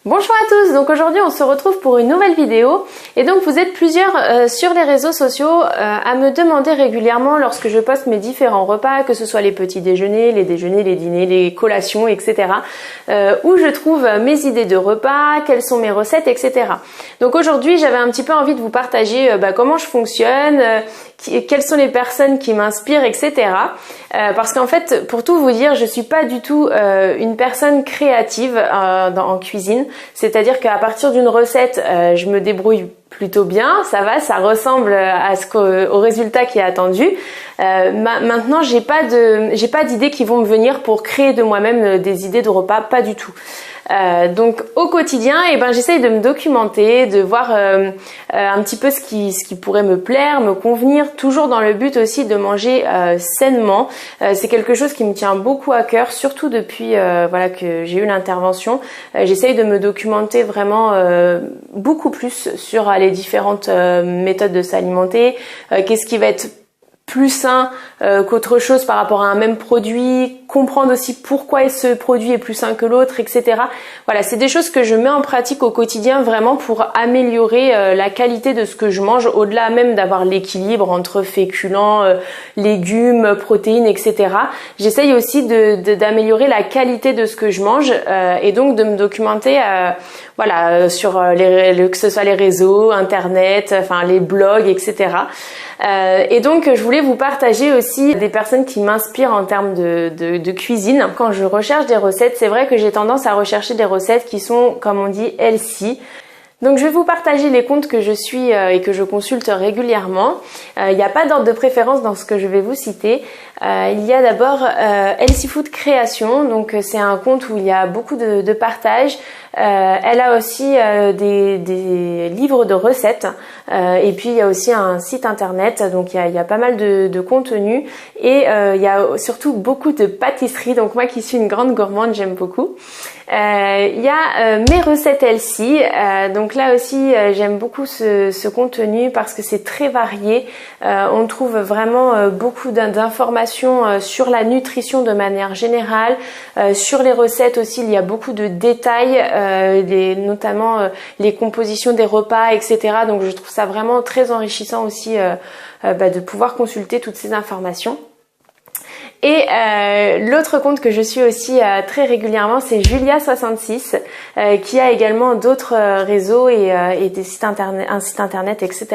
Bonjour à tous, donc aujourd'hui on se retrouve pour une nouvelle vidéo et donc vous êtes plusieurs sur les réseaux sociaux à me demander régulièrement lorsque je poste mes différents repas, que ce soit les petits déjeuners, les dîners, les collations, etc. Où je trouve mes idées de repas, quelles sont mes recettes, etc. Donc aujourd'hui j'avais un petit peu envie de vous partager comment je fonctionne, quelles sont les personnes qui m'inspirent, etc. Parce qu'en fait, pour tout vous dire, je suis pas du tout une personne créative en cuisine. C'est-à-dire qu'à partir d'une recette, je me débrouille plutôt bien, ça va, ça ressemble au résultat qui est attendu. Maintenant, j'ai pas d'idées qui vont me venir pour créer de moi-même des idées de repas, pas du tout. Donc au quotidien, j'essaye de me documenter, de voir un petit peu ce qui pourrait me plaire, me convenir, toujours dans le but aussi de manger sainement. C'est quelque chose qui me tient beaucoup à cœur, surtout depuis que j'ai eu l'intervention. J'essaye de me documenter vraiment beaucoup plus sur les différentes méthodes de s'alimenter, qu'est-ce qui va être plus sain qu'autre chose par rapport à un même produit, comprendre aussi pourquoi ce produit est plus sain que l'autre, etc. Voilà, c'est des choses que je mets en pratique au quotidien vraiment pour améliorer la qualité de ce que je mange, au-delà même d'avoir l'équilibre entre féculents, légumes, protéines, etc. J'essaye aussi d'améliorer la qualité de ce que je mange et donc de me documenter sur que ce soit les réseaux, internet, les blogs, etc. Et donc je voulais vous partager aussi des personnes qui m'inspirent en termes de cuisine. Quand je recherche des recettes, c'est vrai que j'ai tendance à rechercher des recettes qui sont, comme on dit, healthy. Donc je vais vous partager les comptes que je suis et que je consulte régulièrement. Il n'y a pas d'ordre de préférence dans ce que je vais vous citer. Il y a d'abord Healthy Food Création, donc c'est un compte où il y a beaucoup de partage. Elle a aussi des livres de recettes et puis il y a aussi un site internet, donc il y a pas mal de contenu et il y a surtout beaucoup de pâtisseries, donc moi qui suis une grande gourmande, j'aime beaucoup. Il y a mes recettes healthy, donc là aussi j'aime beaucoup ce contenu parce que c'est très varié. On trouve vraiment beaucoup d'informations sur la nutrition de manière générale, sur les recettes aussi il y a beaucoup de détails, notamment les compositions des repas, etc. Donc je trouve ça vraiment très enrichissant aussi de pouvoir consulter toutes ces informations. Et l'autre compte que je suis aussi très régulièrement, c'est Julia66, qui a également d'autres réseaux et des sites internet, un site internet, etc.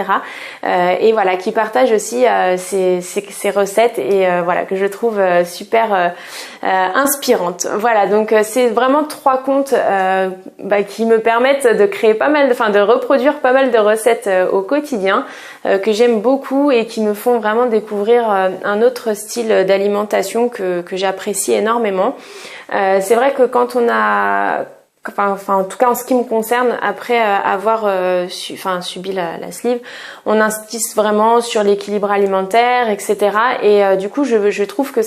Et voilà, qui partage aussi ses recettes et que je trouve super inspirantes. Voilà, donc c'est vraiment trois comptes qui me permettent de créer de reproduire pas mal de recettes au quotidien que j'aime beaucoup et qui me font vraiment découvrir un autre style d'alimentation que j'apprécie énormément. C'est vrai que quand on a, en tout cas en ce qui me concerne, après avoir subi la sleeve, on insiste vraiment sur l'équilibre alimentaire, etc. Et du coup, je trouve que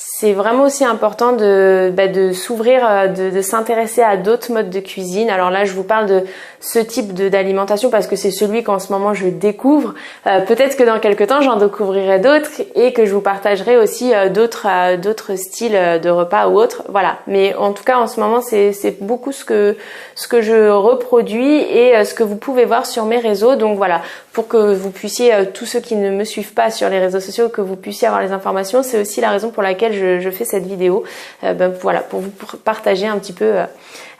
c'est vraiment aussi important de s'ouvrir, de s'intéresser à d'autres modes de cuisine. Alors là, je vous parle de ce type d'alimentation parce que c'est celui qu'en ce moment je découvre. Peut-être que dans quelques temps, j'en découvrirai d'autres et que je vous partagerai aussi d'autres styles de repas ou autres. Voilà. Mais en tout cas, en ce moment, c'est beaucoup ce que je reproduis et ce que vous pouvez voir sur mes réseaux. Donc voilà, pour que vous puissiez, tous ceux qui ne me suivent pas sur les réseaux sociaux, que vous puissiez avoir les informations. C'est aussi la raison pour laquelle je fais cette vidéo, pour vous partager un petit peu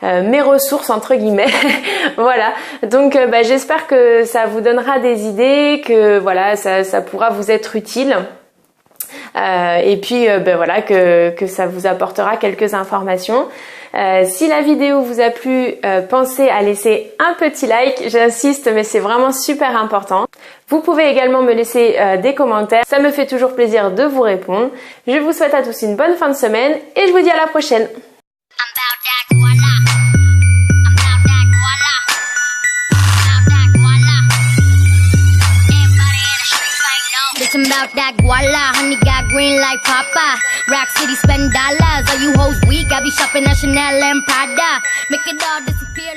mes ressources entre guillemets. Voilà, donc j'espère que ça vous donnera des idées, que voilà, ça pourra vous être utile. Et puis que ça vous apportera quelques informations. Si la vidéo vous a plu, pensez à laisser un petit like, j'insiste, mais c'est vraiment super important. Vous pouvez également me laisser des commentaires, ça me fait toujours plaisir de vous répondre. Je vous souhaite à tous une bonne fin de semaine et je vous dis à la prochaine. Bitchin' about that guala, honey got green like Papa. Rock City spend dollars, all you hoes weak, I be shopping at Chanel and Prada. Make it all disappear.